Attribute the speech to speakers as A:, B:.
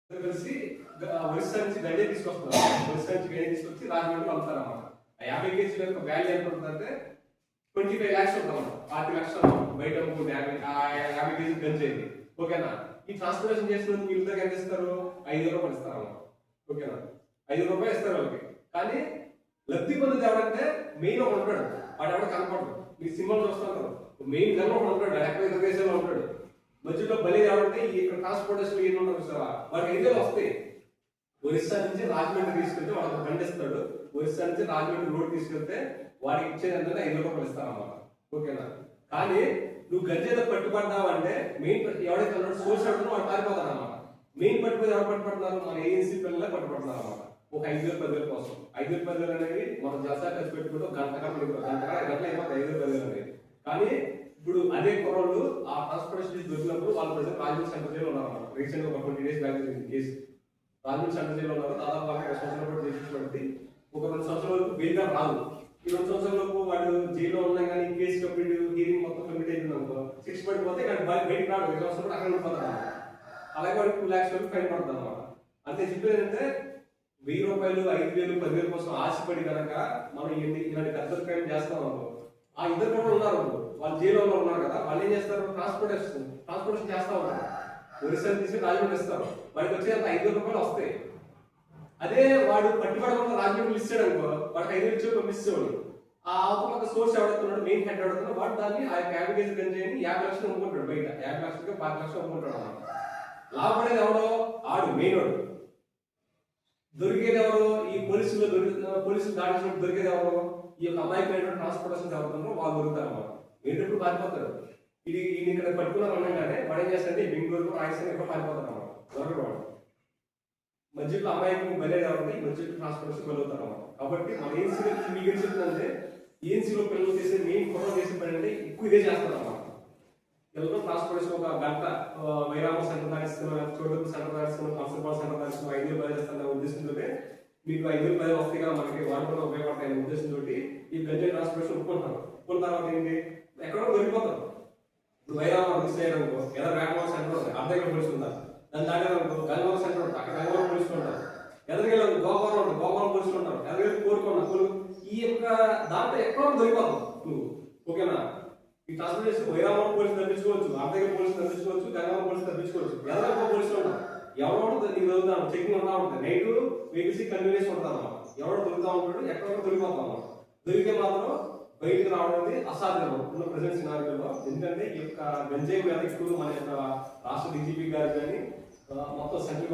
A: కలిసి ఒరిస్సా నుంచి గంజే తీసుకొస్తున్నారు. ఒరిస్సా నుంచి గంజే తీసుకొచ్చి రాజమండ్రి పంపుతారు అన్నమాట. ఆ 50 కేజీల యొక్క వాల్యూ ఎంత ఉంటుందంటే 25 lakhs ఉంటుంది, 40 లక్షలు బయట అమ్ముకుంటే 50 కేజీలు గంజేది. ఓకేనా? ఈ ట్రాన్స్పోర్టేషన్ చేసినందుకు వీళ్ళకి ఎంత ఇస్తారు? 5 రూపాయలు ఇస్తారు అన్నమాట. ఓకేనా? 5 రూపాయలు ఇస్తారు వాళ్ళకి. కానీ లబ్ధి పొందేది ఎవరంటే మెయిన్ ఒకడు ఉంటాడు, వాడు ఎవడ కనపడదు. మీ సినిమాలు చూస్తుంటారు, మెయిన్ గన్ ఒకడు ఉంటాడు, ఎక్కడ ఇతర దేశంలో ఉంటాడు. మధ్యలో బలి ఎవరంటే ఇక్కడ ట్రాన్స్పోర్టేషన్ ఏమి ఉండదు చూసావా, వాడికి 5 వేలు వస్తాయి. ఒరిస్సా నుంచి రాజమండ్రి తీసుకెళ్తే వాడికి బండి ఇస్తాడు. ఒరిస్సా నుంచి రాజమండ్రి రోడ్ తీసుకెళ్తే వాడికి ఇచ్చేది అంటే 5 రూపాయలు ఇస్తారన్నమాట. ఓకేనా? కానీ నువ్వు గంజేదో పట్టుబడ్డావు అంటే మెయిన్ ఎవడైతే ఉన్నాడు సోర్స్ అడుగుతున్నా వాడు పారిపోతాడు అన్నమాట. మెయిన్ పట్టుబడి ఎవరు పట్టుబడుతున్నారు? మన ఏఎన్సీ పిల్లలే పట్టుబడుతున్నారు అన్నమాట. ఒక 5,000 10,000 కోసం. 5,000 10,000 అనేది మనం జలసా ఖర్చు పెట్టుకుంటే గంట అయిపోతుంది 5,000 10,000 అనేది. కానీ ఇప్పుడు అదే కుర్రోళ్ళు ఆ ట్రాన్స్పోర్టేషన్ దొరికినప్పుడు వాళ్ళ ప్రజలు రాజమండ్రి సెంటర్ జైల్లో ఉన్నారు అన్నమాట. రీసెంట్ గా ఒక 20 days బ్యాక్ జరిగింది కేసు. రాజమండ్రి సెంటర్ జైల్లో ఉన్నారు. దాదాపు వాళ్ళకి 2 సంవత్సరాల పాటు చేసినటువంటి ఒక 2 సంవత్సరాల వరకు బెయిల్గా రాదు. ఈ 2 సంవత్సరాల లోపు వాడు జైల్లో ఉన్నా కానీ కేసు కంప్లీట్ హీరింగ్ మొత్తం కంప్లీట్ అయింది అనుకో, శిక్ష పడిపోతే బయటకు రాడు, 2 సంవత్సరాలు అక్కడ ఉండిపోతాడు. అలాగే వాడికి 2 lakhs వరకు ఫైన్ పడుతుంది అన్నమాట. అంతే చెప్పేది ఏంటంటే 1000 రూపాయలు 5,000 10,000 కోసం ఆశపడి కనుక మనం ఇలాంటి పెద్ద క్రైమ్ చేస్తాం అనుకో, ఆ ఇద్దరు కూడా ఉన్నారు, వాళ్ళు జైల్లో ఉన్నారు కదా, వాళ్ళు ఏం చేస్తారు? ట్రాన్స్పోర్టేషన్ చేస్తా ఉంటారు. ఒరిస్సా తీసుకుని రాజమండ్రి ఇస్తారు, వాడికి వచ్చేంత 5,000 రూపాయలు వస్తాయి. అదే వాడు పట్టుబడకుండా రాజమండ్రి ఇస్తాడు అనుకో, వాడికి 5,000 ఇచ్చి పంపిస్తాడు. ఆ అవతల సోర్స్ ఎవడుతున్నాడు, మెయిన్ హెడ్ ఎవడుతున్నాడు, వాడు దాన్ని ఆ 50 కేజీ గంజాయిని 50 లక్షలు అమ్ముకుంటాడు బయట. 50 లక్షలకి 10 లక్షలు అమ్ముకుంటాడు అన్నమాట. లాభపడేది ఎవడో ఆడు, మెయిన్ వాడు. దొరికేది ఎవరు? ఈ పోలీసులు దాటించినప్పుడు దొరికేది ఎవరు? ఈ యొక్క అమాయకమైన ట్రాన్స్పోర్టేషన్ ఎవరుతున్నారో వాళ్ళు దొరుకుతారు అన్నమాట. ఏంటప్పుడు పారిపోతారు. ఇది ఇక్కడ పట్టుకున్నారు అనగానే వాడు ఏం చేస్తారంటే బెంగళూరు రాయలసీమ ఎక్కువ పారిపోతారు అన్నమాట. దొరకడు వాడు. మధ్యలో అమాయకం బలేది ఎవరంటే ఈ మధ్యలో ట్రాన్స్పోర్టేషన్ బలవుతారు అన్నమాట. కాబట్టి మన ఏఎన్సీలో మీకు ఏం చెప్తుందంటే ఏఎన్సీలో పిల్లలు చేసే మెయిన్ కుర్రలు చేసే పని అంటే ఎక్కువ ఇదే చేస్తారు అన్నమాట. పిల్లలు ట్రాన్స్పోర్టేషన్ ఒక గంట వైరామ సెంటర్ దాడిస్తున్నాం, చోటు సెంటర్ దాడిస్తున్నాం, కన్సల్పాల్ సెంటర్ దాడిస్తున్నాం, 5,000 10,000 చేస్తున్న ఉద్దేశంతో మీకు 5,000 10,000 వస్తాయి కదా, మనకి వాళ్ళు కూడా ఉపయోగపడతాయనే ఉద్దేశంతో ఈ గంజాయి ట్రాన్స్పోర్టేషన్ ఒప్పుకుంటారు. ఒప్పుకున్న తర్వాత ఏంటి, ఎక్కడో దొరికిపోతారు. ఇప్పుడు వైరామ మిస్ అయ్యారనుకో, ఏదో వేటవాడ సెంటర్ ఉంది, అర్ధగంట పోలీసులు ఉన్నారు. దాన్ని దాటారనుకో గంగవరం సెంటర్ ఉంటుంది, అక్కడ గంగవరం పోలీసులు ఉంటారు. ఎదురుగేళ్ళు గోపాలం ఉంటుంది, గోపాలం పోలీసులు ఉంటారు. ఎదురుగేళ్ళు కోరుకున్నారు. ఈ యొక్క దాంట్లో ఎక్కడో దొరికిపోతావు నువ్వు. ఓకేనా? ఈ ట్రాన్స్పోర్టేషన్ వైరామం పోలీసులు తప్పించుకోవచ్చు, అర్ధగంట పోలీసులు తప్పించుకోవచ్చు, గంగవరం పోలీసులు తప్పించుకోవచ్చు. ఎదురుగా పోలీసులు ఉంటారు. ఎవరో నీకు దొరుకుతాను చెకింగ్ ఉంటా ఉంటుంది, నైట్ వెహికల్స్ కన్వీనియన్స్ ఉంటుంది అన్నమాట. ఎవడో దొరుకుతా ఉంటాడు, ఎక్కడో దొరికిపోతాం అన్నమాట. దొరికితే మాత్రం బయటకు రావడం అనేది అసాధ్యం ఉన్న ప్రజెంట్ సినారియోలో. ఎందుకంటే ఈ యొక్క గంజాయి మీద ఎక్కువ మన యొక్క రాష్ట్ర డీజీపీ గారు కానీ మొత్తం సెంట్రల్